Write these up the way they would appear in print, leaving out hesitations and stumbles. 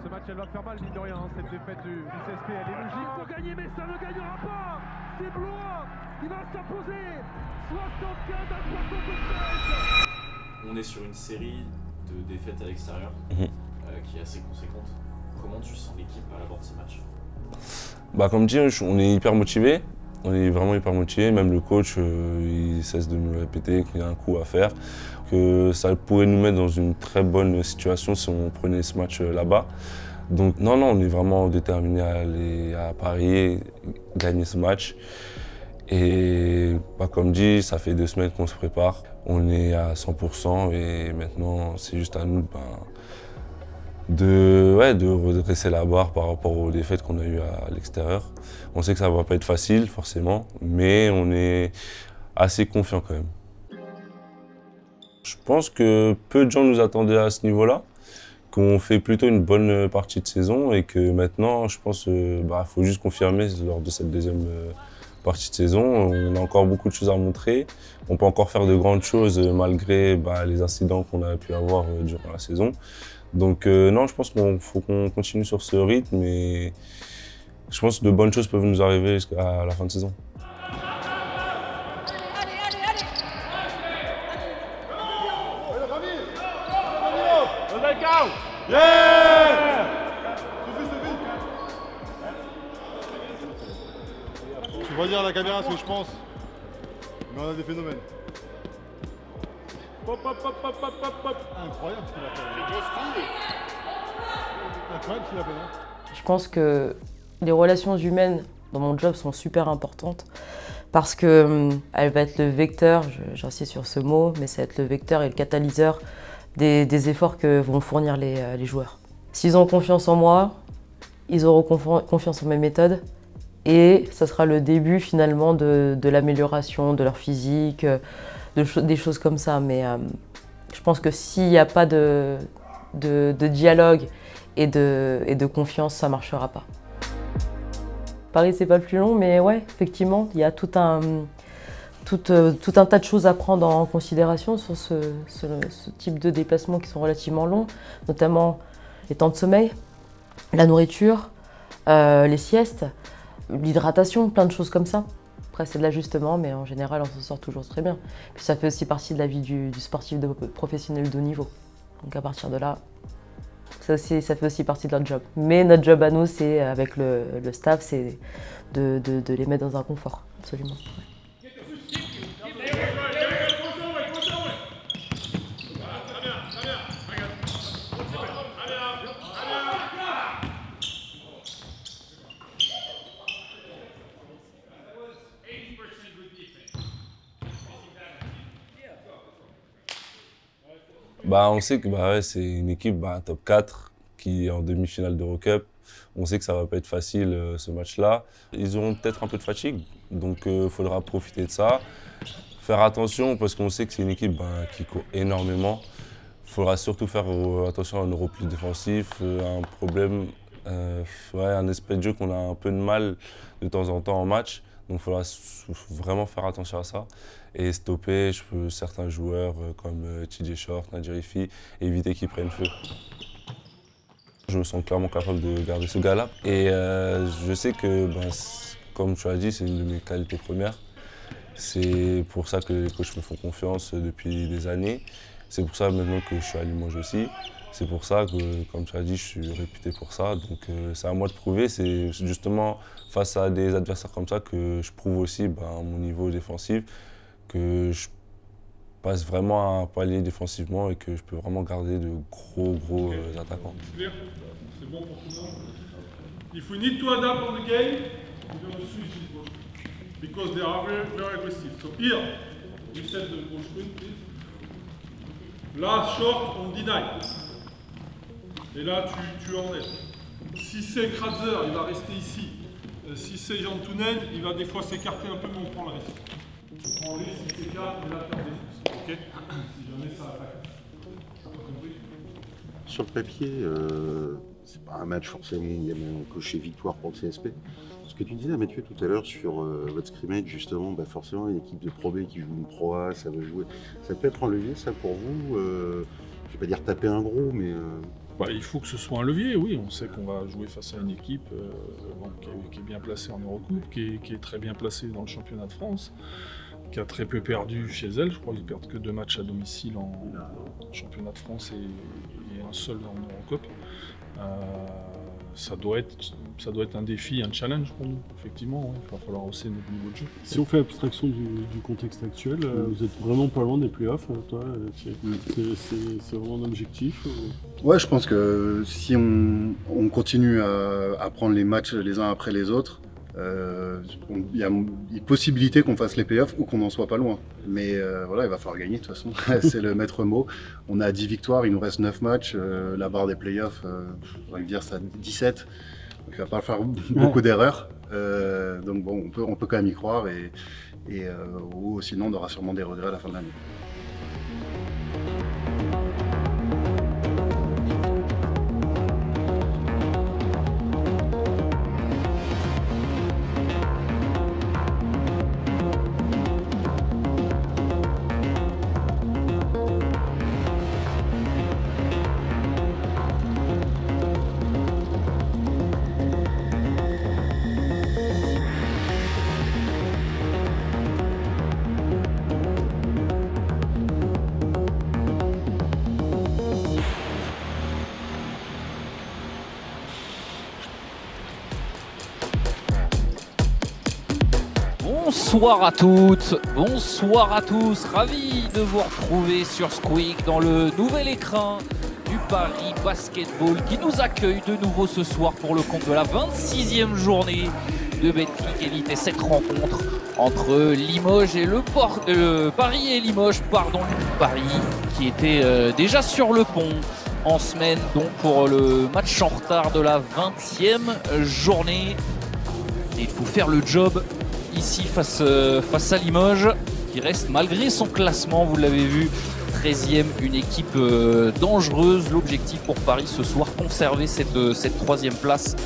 Ce match, elle va faire mal, mine de rien, cette défaite du CSP, elle est logique pour gagner, mais ça ne gagnera pas. C'est Blois qui va s'imposer 75 à 76. On est sur une série de défaites à l'extérieur qui est assez conséquente. Comment tu sens l'équipe à l'abord de ce match? Comme dit, on est hyper motivé. On est vraiment hyper motivé. Même le coach, il cesse de nous répéter qu'il y a un coup à faire, que ça pourrait nous mettre dans une très bonne situation si on prenait ce match là-bas. Donc non, on est vraiment déterminé à aller à Paris, gagner ce match. Et comme dit, ça fait 2 semaines qu'on se prépare. On est à 100% et maintenant c'est juste à nous de redresser la barre par rapport aux défaites qu'on a eues à l'extérieur. On sait que ça ne va pas être facile forcément, mais on est assez confiant quand même. Je pense que peu de gens nous attendaient à ce niveau-là, qu'on fait plutôt une bonne partie de saison et que maintenant, je pense qu'il faut juste confirmer lors de cette deuxième partie de saison. On a encore beaucoup de choses à montrer. On peut encore faire de grandes choses malgré les incidents qu'on a pu avoir durant la saison. Donc non, je pense qu'il faut qu'on continue sur ce rythme et je pense que de bonnes choses peuvent nous arriver jusqu'à la fin de saison. Tu vas dire à la caméra ce que je pense, mais on a des phénomènes. Incroyable ce qu'il a fait. Incroyable ce qu'il a fait, non? Je pense que les relations humaines dans mon job sont super importantes parce qu'elle va être le vecteur, j'insiste sur ce mot, mais ça va être le vecteur et le catalyseur des efforts que vont fournir les joueurs. S'ils ont confiance en moi, ils auront confiance en mes méthodes et ça sera le début finalement de l'amélioration de leur physique, des choses comme ça. Mais je pense que s'il n'y a pas de dialogue et de confiance, ça ne marchera pas. Paris, c'est pas le plus long, mais ouais, effectivement, il y a tout un tas de choses à prendre en considération sur ce type de déplacements qui sont relativement longs, notamment les temps de sommeil, la nourriture, les siestes, l'hydratation, plein de choses comme ça. Après, c'est de l'ajustement, mais en général, on s'en sort toujours très bien. Puis ça fait aussi partie de la vie du sportif professionnel de haut niveau. Donc à partir de là, ça fait aussi partie de notre job. Mais notre job à nous, c'est avec le staff, c'est de les mettre dans un confort, absolument. Ouais. On sait que c'est une équipe top 4 qui est en demi-finale d'Eurocup. On sait que ça ne va pas être facile ce match-là. Ils auront peut-être un peu de fatigue, donc il faudra profiter de ça. Faire attention parce qu'on sait que c'est une équipe qui court énormément. Il faudra surtout faire attention à un repli défensif, un problème, un aspect de jeu qu'on a un peu de mal de temps en temps en match. Donc il faudra vraiment faire attention à ça et stopper certains joueurs comme TJ Short, Nadir Hiffi, et éviter qu'ils prennent feu. Je me sens clairement capable de garder ce gars-là. Et je sais que, comme tu as dit, c'est une de mes qualités premières. C'est pour ça que les coachs me font confiance depuis des années. C'est pour ça maintenant que je suis à Limoges aussi. C'est pour ça que, comme tu as dit, je suis réputé pour ça. Donc c'est à moi de prouver. C'est justement face à des adversaires comme ça que je prouve aussi mon niveau défensif, que je passe vraiment à un palier défensivement et que je peux vraiment garder de gros attaquants. C'est bon pour tout le monde. If we need to adapt on the game, we're going to switch this ball because they are very aggressive. So here, we set the ball screen, please. Là, short, on deny. Et là, tu enlèves. Si c'est Kratzer, il va rester ici. Si c'est Jean Tounen, il va des fois s'écarter un peu, mais on prend le risque. On prend le risque, il s'écarte, et là, tu défonces. Ok? Si jamais ça attaque. Sur le papier, c'est pas un match forcément où il y a un cocher victoire pour le CSP. Ce que tu disais, Mathieu, tout à l'heure sur votre scrimmage, justement, forcément, une équipe de Pro B qui joue une Pro A, ça va jouer. Ça peut être un levier, ça, pour vous je vais pas dire taper un gros, mais Il faut que ce soit un levier, oui. On sait qu'on va jouer face à une équipe qui est bien placée en Eurocoupe, qui est très bien placée dans le championnat de France, qui a très peu perdu chez elle. Je crois qu'ils perdent que 2 matchs à domicile en championnat de France et un seul en Eurocoupe. Ça doit être un défi, un challenge pour nous, effectivement. Il va falloir hausser notre niveau de jeu. Si on fait abstraction du contexte actuel, vous êtes vraiment pas loin des playoffs, toi. C'est vraiment un objectif. Ouais, je pense que si on continue à prendre les matchs les uns après les autres, il y a une possibilité qu'on fasse les playoffs ou qu'on n'en soit pas loin. Mais voilà, il va falloir gagner de toute façon, c'est le maître mot. On a 10 victoires, il nous reste 9 matchs. La barre des playoffs, on va dire ça 17. Donc il va pas faire beaucoup d'erreurs. Donc bon, on peut quand même y croire ou sinon on aura sûrement des regrets à la fin de l'année. Bonsoir à toutes, bonsoir à tous, ravi de vous retrouver sur Squeak dans le nouvel écrin du Paris Basketball qui nous accueille de nouveau ce soir pour le compte de la 26e journée de Betclic Elite et cette rencontre entre Limoges et Paris et Limoges, Paris qui était déjà sur le pont en semaine donc pour le match en retard de la 20e journée. Et il faut faire le job ici face à Limoges qui reste malgré son classement, vous l'avez vu, 13e, une équipe dangereuse. L'objectif pour Paris ce soir, conserver cette 3e place.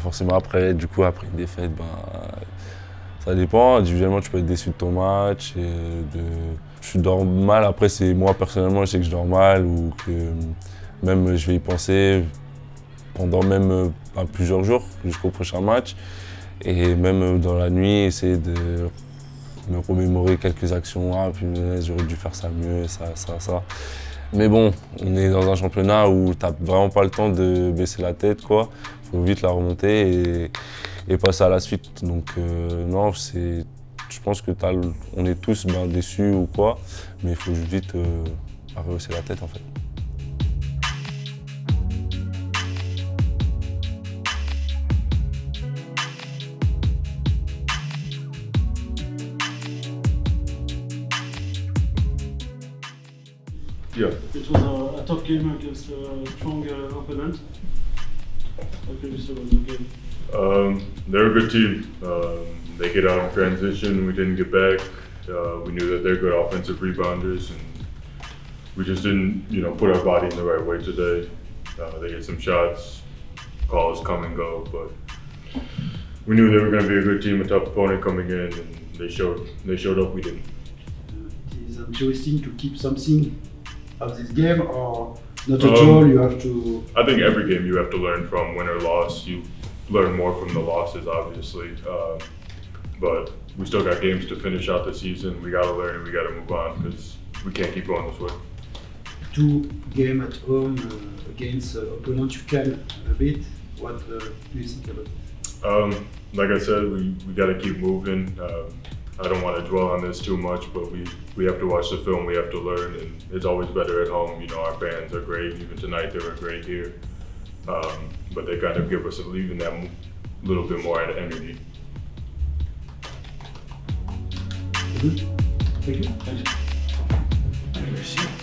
forcément après, du coup, après une défaite, ça dépend. Individuellement, tu peux être déçu de ton match. Tu dors mal. Après, c'est moi personnellement, je sais que je dors mal ou que même je vais y penser pendant même plusieurs jours jusqu'au prochain match. Et même dans la nuit, essayer de me remémorer quelques actions. Ah, puis j'aurais dû faire ça mieux, ça. Mais bon, on est dans un championnat où tu n'as vraiment pas le temps de baisser la tête, quoi. Faut vite la remonter et passer à la suite. Donc non, je pense que on est tous déçus ou quoi, mais il faut vite rehausser la tête en fait. Yeah. It was a tough game against a strong opponent. How can you say about the game? They're a good team. They get out in transition, we didn't get back. We knew that they're good offensive rebounders, and we just didn't, put our body in the right way today. They hit some shots, calls come and go, but we knew they were going to be a good team, a tough opponent coming in, and they showed up, we didn't. It is interesting to keep something of this game, or not at all, you have to... I think every game you have to learn from, win or loss. You learn more from the losses, obviously. But we still got games to finish out the season. We got to learn and we got to move on because we can't keep going this way. 2 games at home against opponents you can a bit. What do you think about it? Like I said, we got to keep moving. I don't want to dwell on this too much, but we have to watch the film, we have to learn, and it's always better at home. Our fans are great. Even tonight, they were great here. But they kind of give us even that little bit more energy. Thank you. Merci.